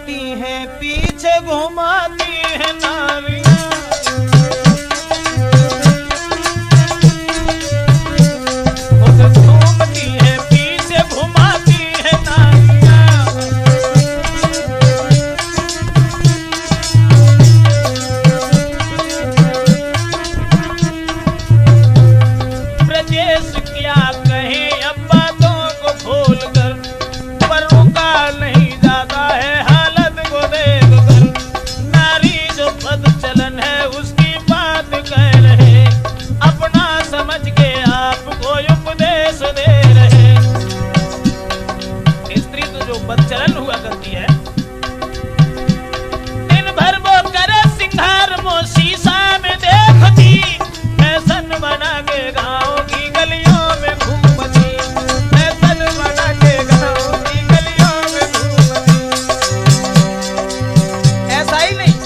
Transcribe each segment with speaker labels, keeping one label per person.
Speaker 1: झूमती है पीछे घुमाती है नारियां, खुद झूमती है पीछे घुमाती है नारियां। ब्रजेश क्या कहे अब बातों को भूल कर, पर रुका नहीं जाता है हालत को देख कर। नारी जो पद चलन है उसकी बात कह रहे, अपना समझ के आपको उपदेश दे रहे। स्त्री तो जो पद चलन हुआ करती है, दिन भर वो करे सिंगार, वो शीशा में देखती, फैशन बना के गाँव की गलियों में घूमती, फैशन बना के गाँव की गलियों में घूमती। ऐसा ही नहीं,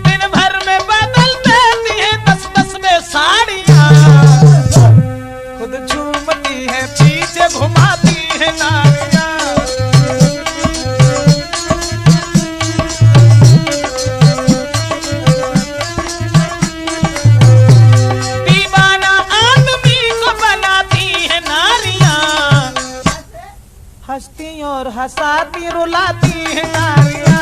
Speaker 1: दिन भर में बदल देती है 10-10 में साड़ियां, खुद झूमती है पीछे घुमाती है नारियां। दीवाना आदमी को बनाती है नारियां, हंसती और हंसाती रुलाती है नारियां।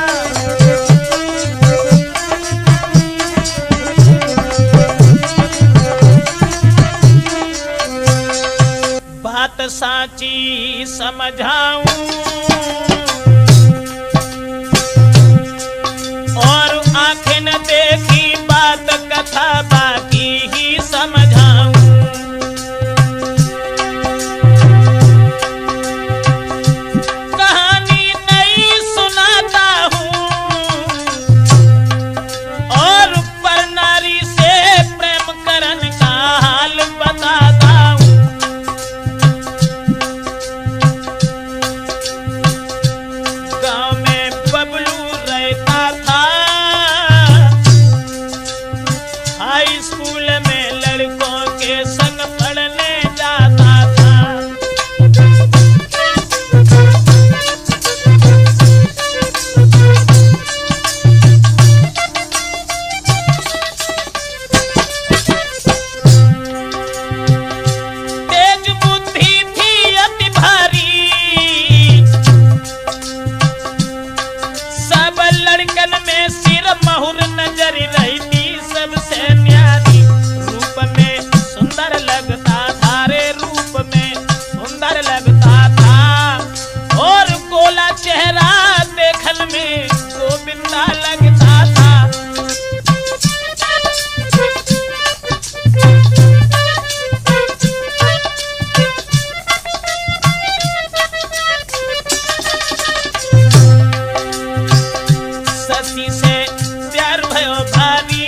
Speaker 1: बात साची समझाऊं और आंखें न देखी बात कथा बाकी ही समझाऊं। कहानी नहीं सुनाता हूँ और पर नारी से प्रेम करन का हाल बताता हूँ। गांव में बबलू रहता था, हाई स्कूल में लड़कों के संग पढ़ने जाता था। तेज बुद्धि थी अति भारी, सब लड़कन में सिर महुर नजर रहती सबसे न्यारी। रूप में सुंदर लगता था रे, रूप में सुंदर लगता था और गोला चेहरा देखन में गोविंदा लगता था। शशि से प्यार भयो भारी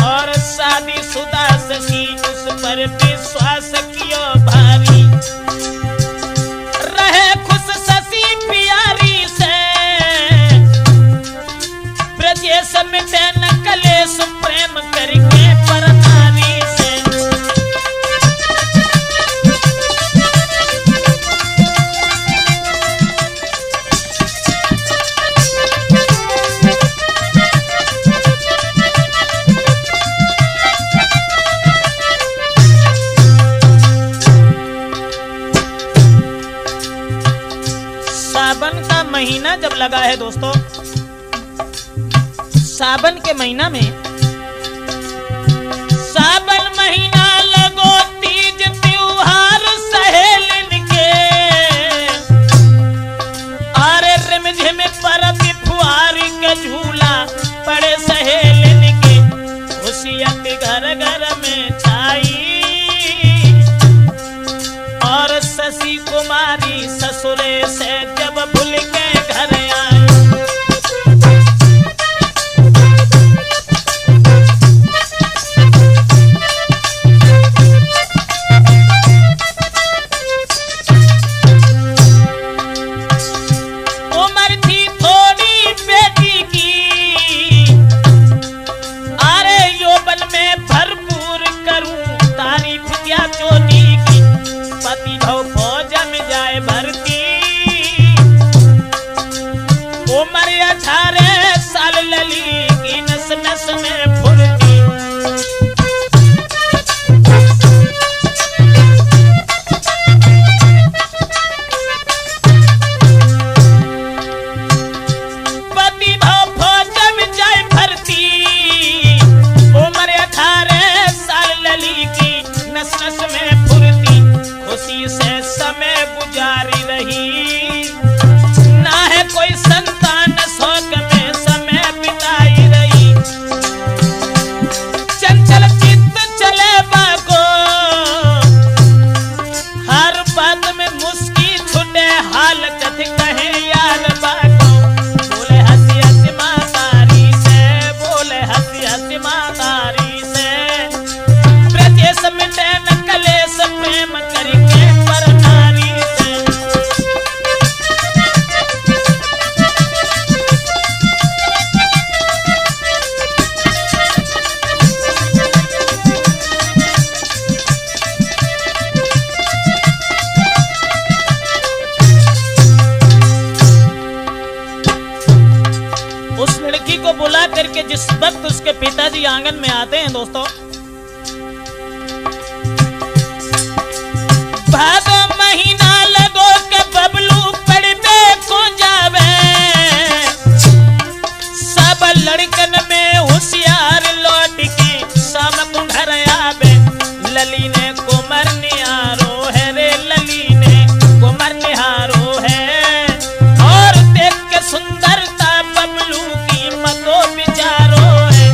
Speaker 1: और शादीशुदा शशि उस पर विश्वास कियो भारी। रहे खुश शशि प्यारी से, ब्रजेश मिटे न कलेश प्रेम करके पर नारी से। सावन का महीना जब लगा है दोस्तों, सावन के महीना में, सावन महीना लगो तीज त्योहार सहेलिन के, अरे रिमझिम परब फुहारी के झूला पड़े सहेलिन के। खुशियत घर घर में छाई और शशि कुमारी ससुरे से जब भूल के घर आई। में फुर्ती। पति भाव फौज में जाए भर्ती, उम्र 18 साल लली की, नस नस में फुर्ती, खुशी से समय गुजारी रही, ना है कोई संतान शौक में समय बिताई रही। चंचल चित्त चले बागो, हर बात में मुस्की छुटे, हाल कथ कहे यार बागो। बोले हंसी हंसी मातारी से, बोले हंसी हंसी मातारी से, ब्रजेश मिटे न कलेश प्रेम करके पर नारी से। उस लड़की को बुला करके जिस वक्त उसके पिताजी आंगन में आते हैं दोस्तों, भादो महीना लगो के बबलू पड़बे को जावे, सब लड़कन में होशियार लौट के शाम को घर आवे। लली ने कुमर निहारो है रे, लली ने कुमर निहारो है, और देख के सुंदरता बबलू की मतो विचारो है।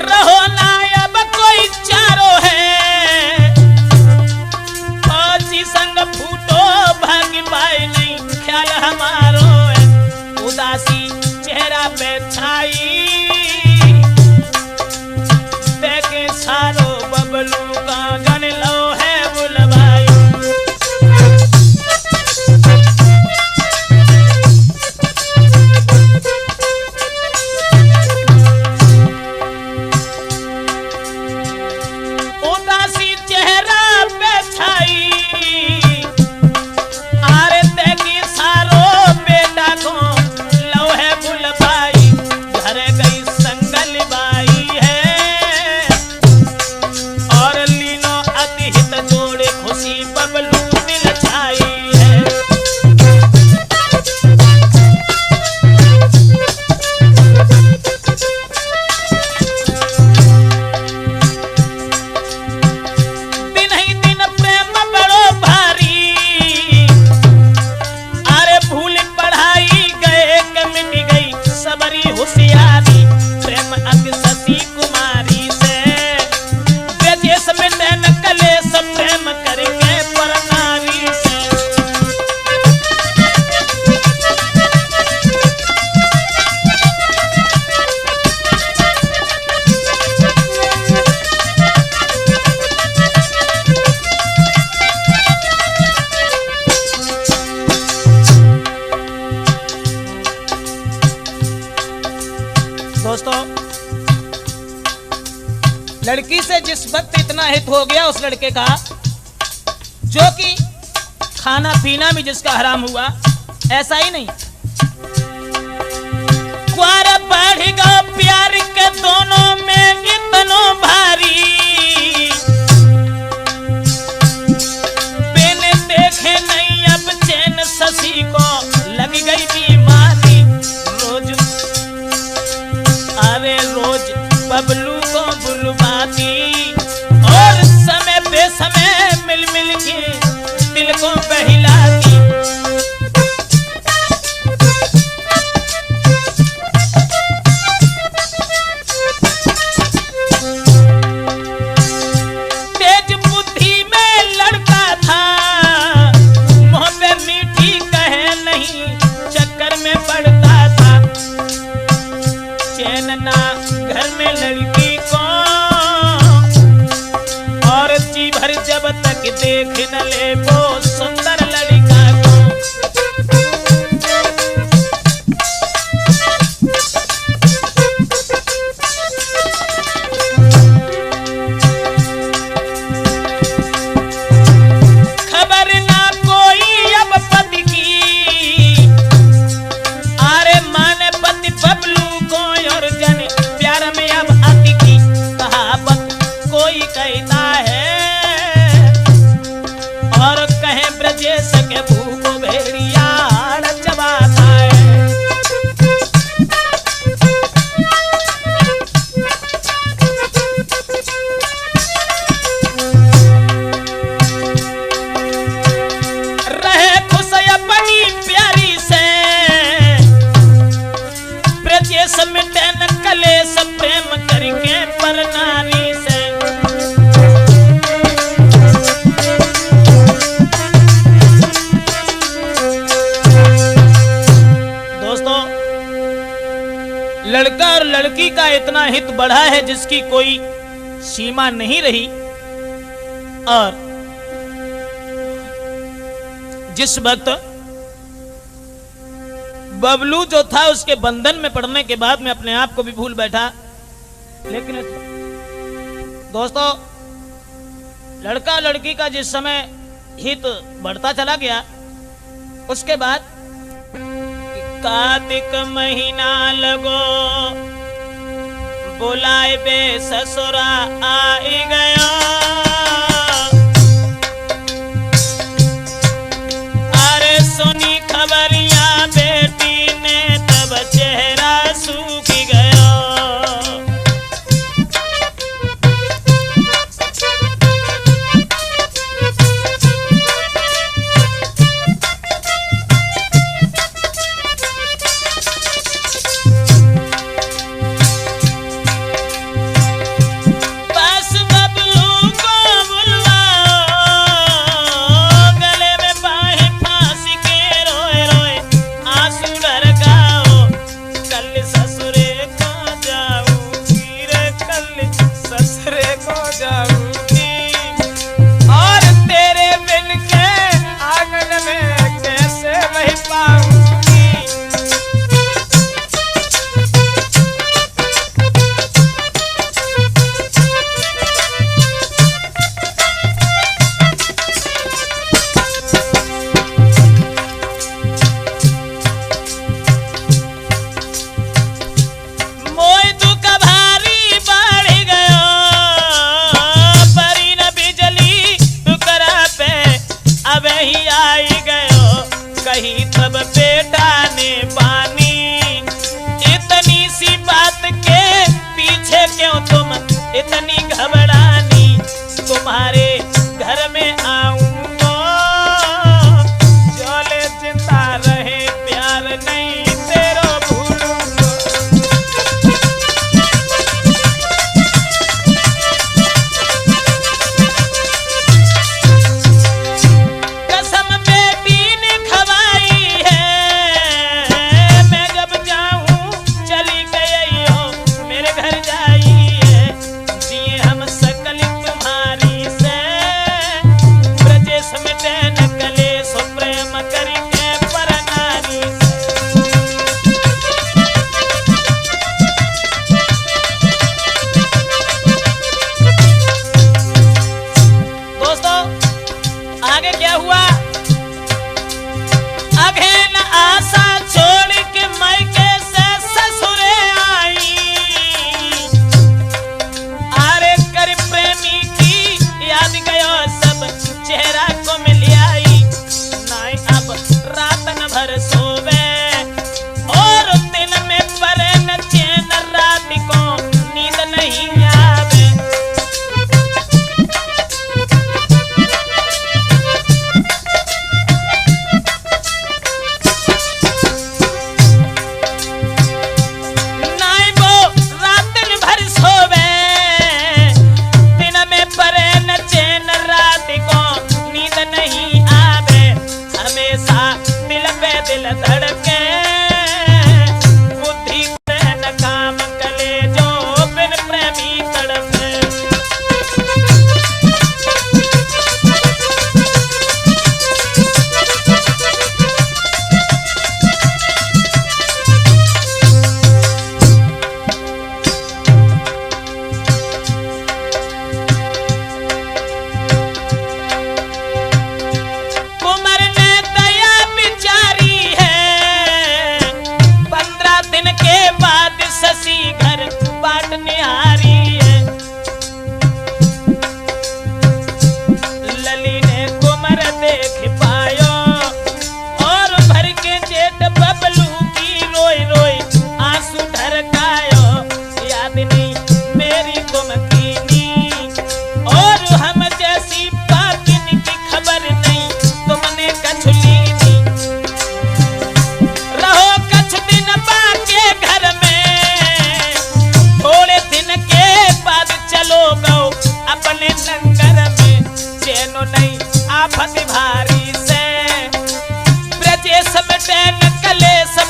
Speaker 1: रहो ना अब कोई चारो है, फौजी संग फूटो भागी पाए नहीं, ख्याल हमारो है। उदासी चेहरा पे छाई, देखे सारो बबलू का गन लो है बुलवाई। उदासी चेहरा पे छाई, आरे देखी सारो बेटा को लो है बुलवाई। घर गई संगल बाई है, और लीनो अति हित जोड़े खुशी बबलू दिल छाई है। दिन ही दिन प्रेम बड़ो भारी, अरे भूल पढ़ाई गए के मिट गई सबरी होशियारी। प्रेम अति सती कुमारी से, ब्रजेश मिटे न कलेश प्रेम करके पर नारी से। दोस्तों, लड़की से जिस वक्त इतना हित हो गया उस लड़के का, जो कि खाना पीना भी जिसका हराम हुआ, ऐसा ही नहीं, क्वार बढ़ेगा प्यार के दोनों में इतनो भारी। बिन देखे नहीं अब चैन शशि को लग गई बीमारी। रोज अरे रोज बबलू को बुलवाती, और समय बेसमय मिल मिल के दिल को बहलाती। तेज बुद्धि में लड़का था, मुंह पे मीठी कहे नहीं, चक्कर में पड़ता था। चैन ना घर में लड़की को, और जी भर जब तक देख न ले वो सुंदर लड़का को। लड़की का इतना हित बढ़ा है जिसकी कोई सीमा नहीं रही। और जिस वक्त बबलू जो था उसके बंधन में पड़ने के बाद मैं अपने आप को भी भूल बैठा। लेकिन दोस्तों, लड़का लड़की का जिस समय हित बढ़ता चला गया, उसके बाद कार्तिक महीना लगो बुलाए बे ससुरा आई गया। अरे सुनी खबरियां बेटी ने तब चेहरा सूख गया। इतनी घबरानी तुम्हारे घर में आऊंगा, जोले जिंदा रहे प्यार नहीं तेरो भूलूंगा। कसम बेटी ने खवाई है, मैं जब जाऊं चली गई हो मेरे घर जाई।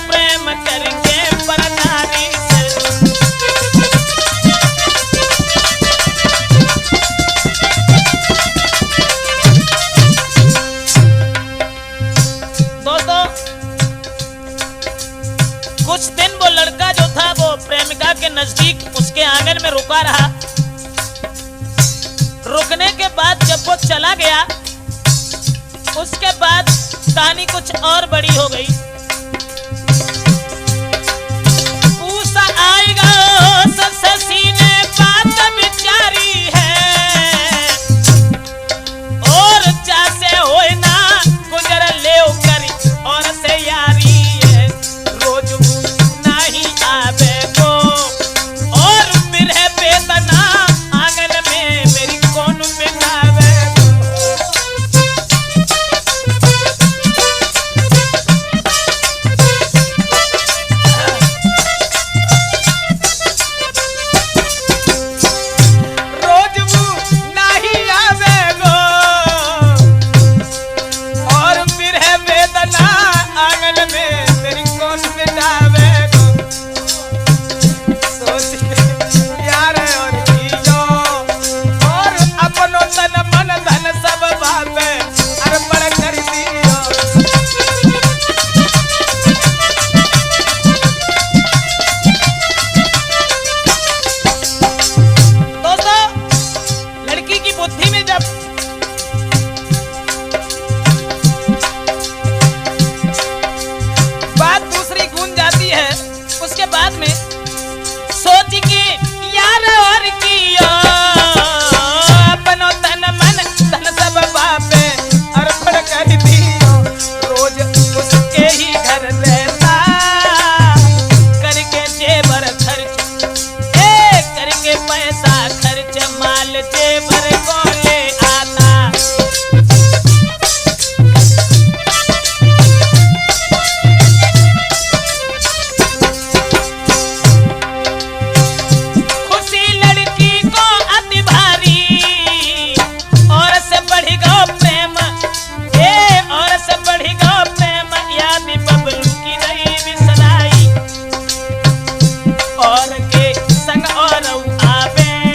Speaker 1: प्रेम करके पर नारी से उसके आंगन में रुका रहा। रुकने के बाद जब वो चला गया, उसके बाद कहानी कुछ और बड़ी हो गई। पूसा आएगा सबसे सीने बात बिचारी है, और जैसे होए ना गुजर ले करी और से यारी है। रोज नहीं आवे को और फिर है बेतना आंगन में मेरी कौन बिठावे। और के संग और आवे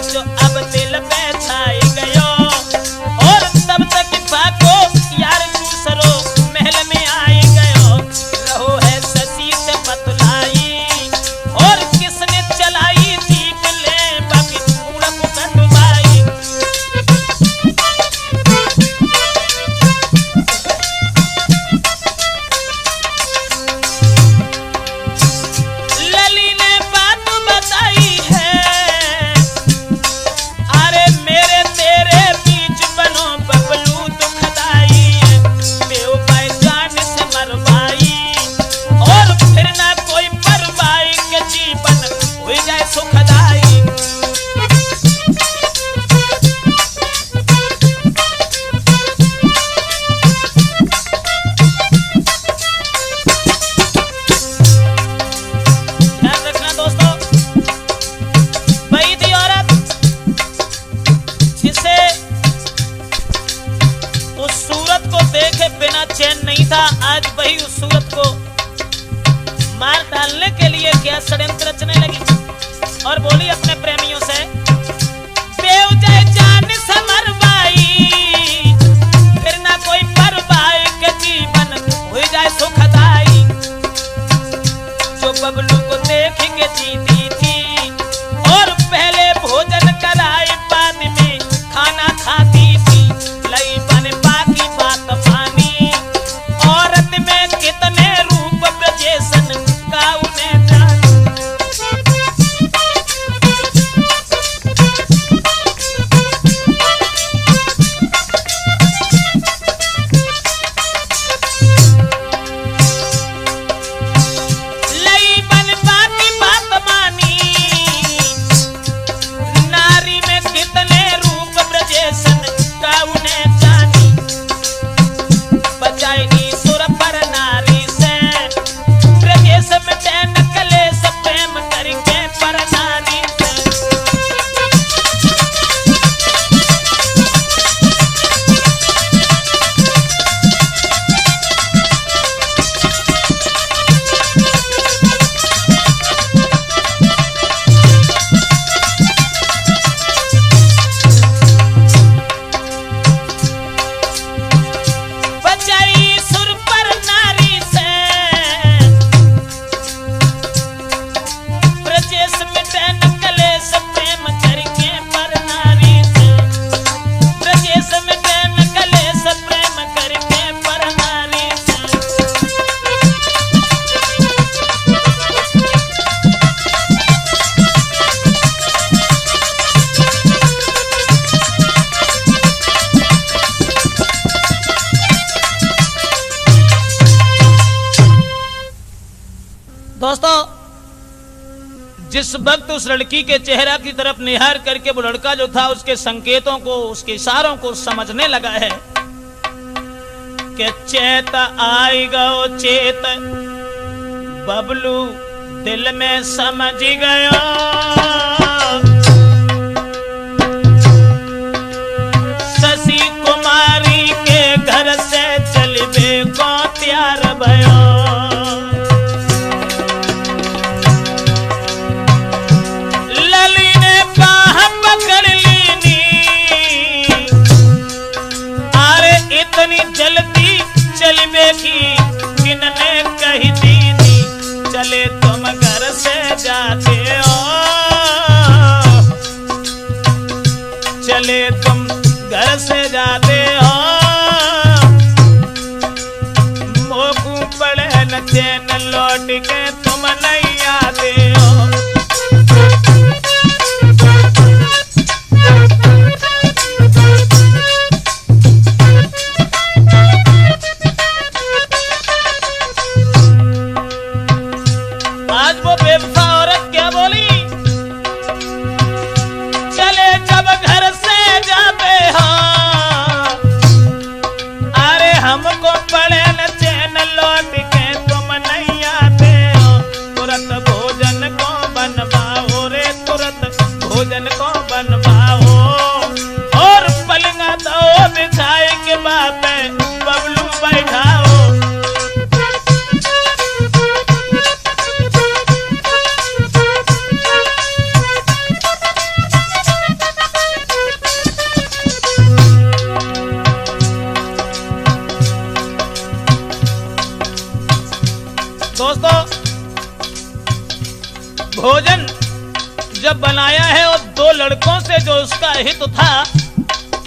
Speaker 1: जो अब दिल में छाई गयो। और तब तक पाको यार दूसरो महल में आई गयो। रहो है शशि से बतलाई, और किसने चलाई ठीक ले बाकी उड़क कटवाई। लली ने बात बताई है, अरे मेरे तेरे बीच बनो बबलू दुखदाई है। बेवफाई जान से मरवाई, और फिर ना कोई परवाई के जीवन हो जाए सुखदाई। ध्यान रखना दोस्तों, वही थी औरत जिसे उस सूरत को देखे बिना चैन नहीं था। आज वही उस सूरत को मार डालने के लिए क्या षड्यंत्र रचने लगी, और बोली अपने प्रेमियों से, बेव जाए जान से मरवाई, फिर ना कोई परवाई के जीवन हो जाए सुखदाई। जो बबलू को देख के जीती थी, और पहले भोजन कराए बाद में खाना खाती थी। लई बन बाकी बात पानी, औरत में कितने रूप ब्रजेशन का उन्हें जानी। लई बन बाकी बात मानी, नारी में कितने रूप ब्रजेशन का उन्हें जानी। बचाई सुर पर नारी से, ब्रजेश में चैन कलेश प्रेम करके पर नारी से। बचाई सुर पर नारी से, ब्रजेश में चैन कलेश प्रेम करके पर नारी से। ब्रजेश में चैन कलेश प्रेम करके पर नारी से। दोस्तों, जिस वक्त उस लड़की के चेहरा की तरफ निहार करके वो लड़का जो था उसके संकेतों को, उसके इशारों को समझने लगा है कि चेत आई गो चेत, बबलू दिल में समझ गया। शशि कुमारी के घर से चलबे को तैयार भयो। लली ने बाह पकड़ लीनी, अरे इतनी जल्दी चलबे की किनने कही दीनी। चले तुम घर से जाते हो, चले तुम घर से जाते हो। मोकू पड़े न चैन लौट के तुम नहीं आते हो। आज वो बेवफा औरत क्या बोली, चले जब घर से जाते हो, अरे हमको पड़े न चैन लौट के तुम नहीं आते हो। तुरंत भोजन को बनवाओ रे, तुरंत भोजन को बनवाओ, और पलंगा दो बिछाए के बाद बबलू बैठाओ। भोजन जब बनाया है और दो लड़कों से जो उसका हित था,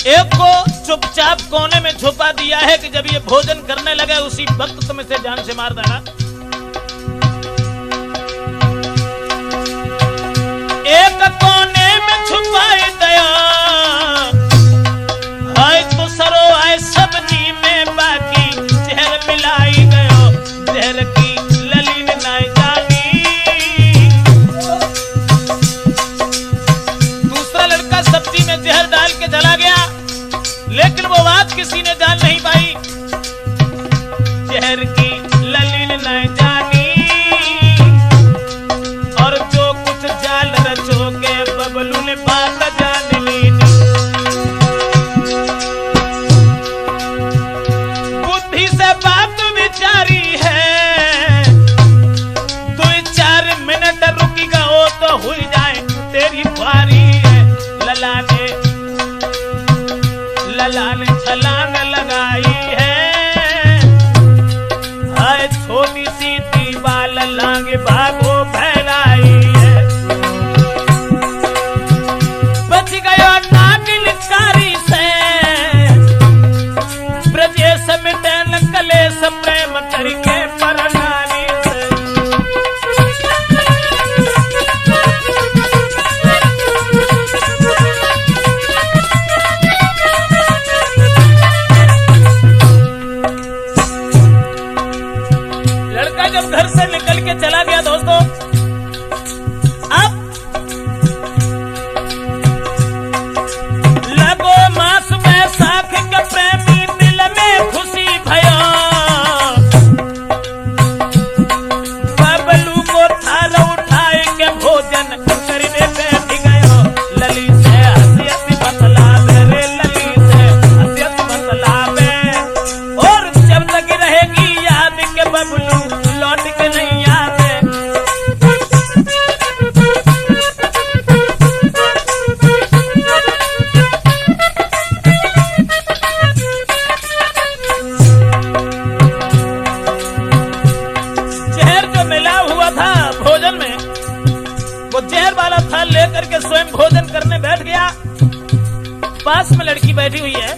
Speaker 1: एक को चुपचाप कोने में छुपा दिया है कि जब ये भोजन करने लगे उसी वक्त तुम इसे जान से मार देना। एक कोने में छुपाई दया, हाय तो सरो आए सब्जी में बाकी जहर मिलाई गयो, जहर की ललीन नाई जानी। दूसरा लड़का सब्जी में जहर डाल के चला गया, लेकिन वो बात किसी ने जान नहीं पाई, जहर की ललीन नाई जानी। और जो कुछ जाल रचोगे बबलू ने बात जान लीनी। बुद्धि से बात विचारी है, 2-4 मिनट रुकेगा वो तो हुई जाए तेरी बारी है। लला ने छलांग लगाई है, हाय छोटी सी दीवाल लांगे भागो फैलाई है। बच गयो नागिनकारी से, ब्रजेश मिटन कलेश प्रेम करके परनारी से। लड़का जब घर से निकल के चला गया दोस्तों, अब लगो मास में साख के प्रेमी दिल में खुशी भयो। बबलू को थाल उठाए के भोजन करने बैठ गयो। लली से हंसी बतलावे रे, लली से हंसी बतलावे। और जब तक रहेगी याद के बबलू लौट के नहीं आते। जहर जो मिला हुआ था भोजन में, वो जहर वाला थाल लेकर के स्वयं भोजन करने बैठ गया। पास में लड़की बैठी हुई है,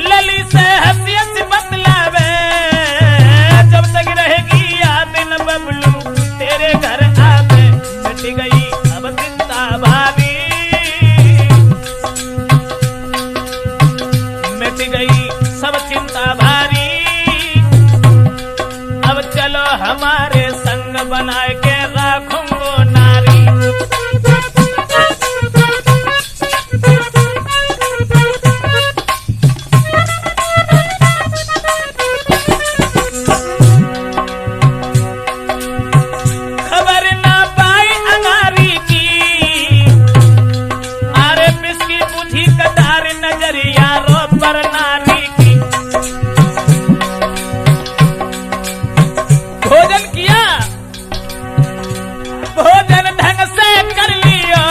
Speaker 1: लली से हंसी हंसी बतलावे। जब तक रहेगी याद न बबलू तेरे घर आवे। मिट गई अब चिंता भारी, मिट गई सब चिंता भारी। अब चलो हमारे संग बनाए के राखूंगो नारी। खबर ना पाई अंगारी की, अरे बिस्की बुझी कदार नजरिया रो पर नारी की। भोजन किया, भोजन ढंग से कर लिया,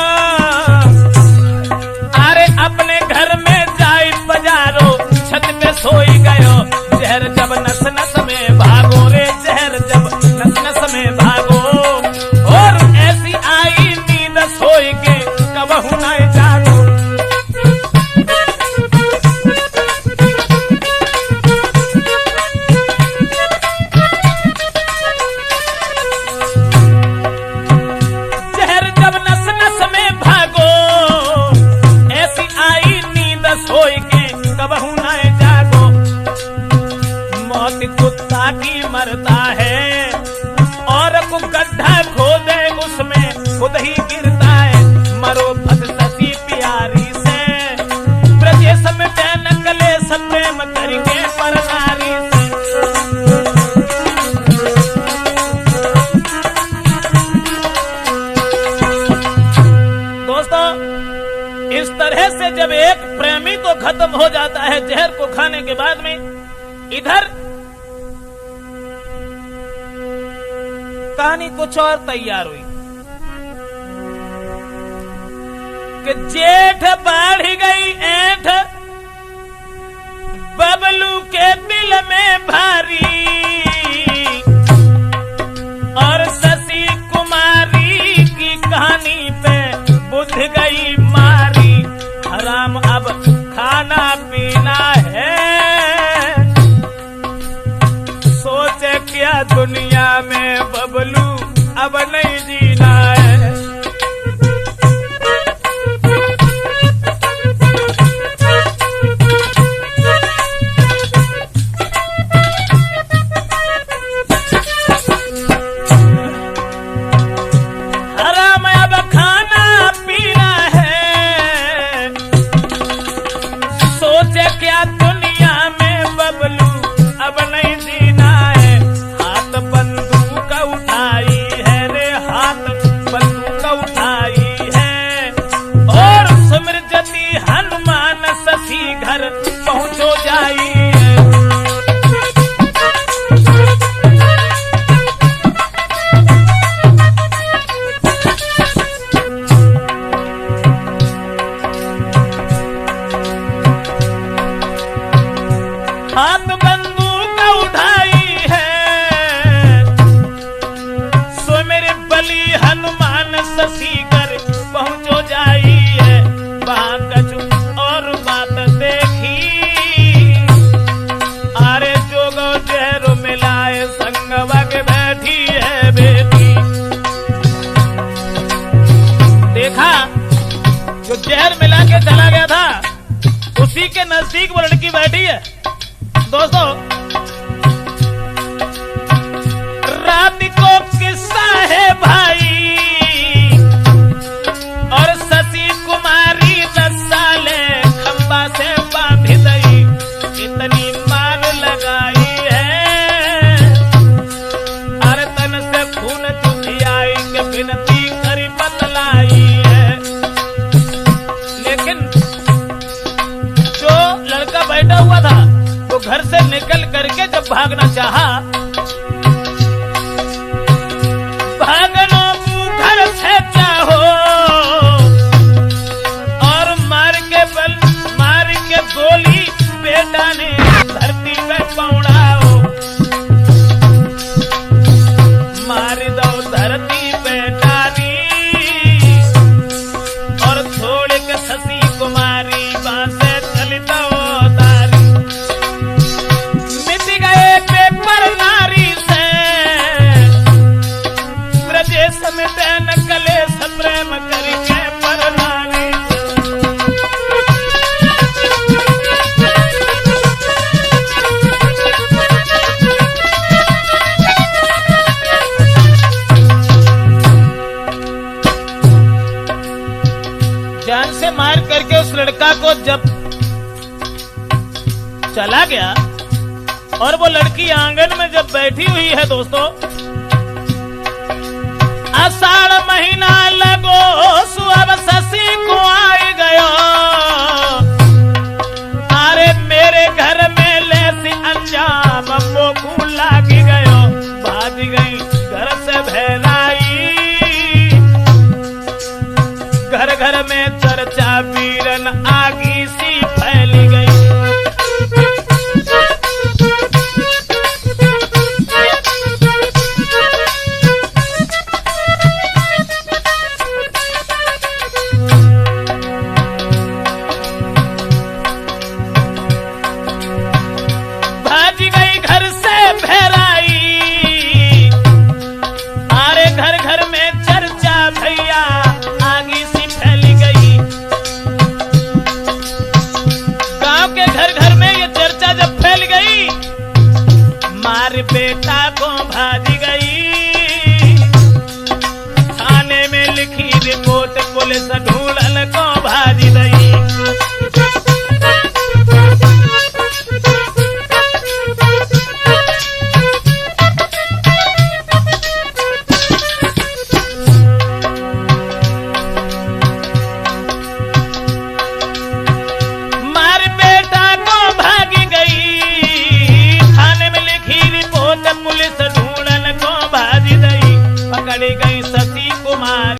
Speaker 1: अरे अपने घर में जाई बजारो छत पे सोई गयो। जहर जब नस नस में भागो रे, जहर जब नस नस में भागो। और ऐसी आई नींद सोई के कबहू न जागो। जहर जब नस नस में भागो, ऐसी आई नींद सोई के कबहू न जागो। मौत कुत्ता की मरता है, और को गड्ढा खोदे उसमें खुद ही गिरता है। मरो भद सती प्यारी से, ब्रजेश में बैन कलेश प्रेम करके परनारी से। दोस्तों, इस तरह से जब एक प्रेमी तो खत्म हो जाता है जहर को खाने के बाद में, इधर कहानी कुछ और तैयार हुई कि जेठ बढ़ गई ऐठ बबलू के दिल में भारी, और शशि कुमारी गई मारी, हराम अब खाना पीना है। सोचे क्या दुनिया में बबलू अब नहीं जीना है। घर पहुंचो जाइए। हाथ बंदूक उठाई है, सो मेरे बली हनुमान शशि घर पहुंचो जाइए। वहां कछु और बात देखी, अरे जोगो जहरो मिलाए संगवा के बैठी है बेटी। देखा जो जहर मिला के चला गया था उसी के नजदीक वो लड़की बैठी है। दोस्तों रात को किस्सा है भाई, और शशि कुमारी 10 साले खंबा से बांधी गई, इतनी मार लगाई है, अरे तन से खून चुकी आई के बिनती करी बतलाई है। लेकिन जो लड़का बैठा हुआ था वो घर से निकल करके जब भागना चाहा, भागनो घर से चाहो, और मार के गोली बेटा ने धरती पे पौड़ाओ, मार दो धरती पे डाली, और छोड़ के शशि कुमारी बासे चलता तारी। मिट गए पेपर नारी से, ब्रजेश में न कलेश प्रेम करके पर नारी। जान से मार करके उस लड़का को जब चला गया, और वो लड़की आंगन में जब बैठी हुई है दोस्तों, आषाढ़ महीना लगो सुअब शशि को आई गयो, अरे मेरे घर में लेसी अंजाम मोकू लागी गयो। भाज गई घर से भैराई, घर घर में चर्चा वीरन आगी सी फैली गई। भाज गई घर से भैराई, अरे घर घर में चर्चा भैया आगी सी फैली गई। गांव के घर घर में ये चर्चा जब फैल गई, मार बेटा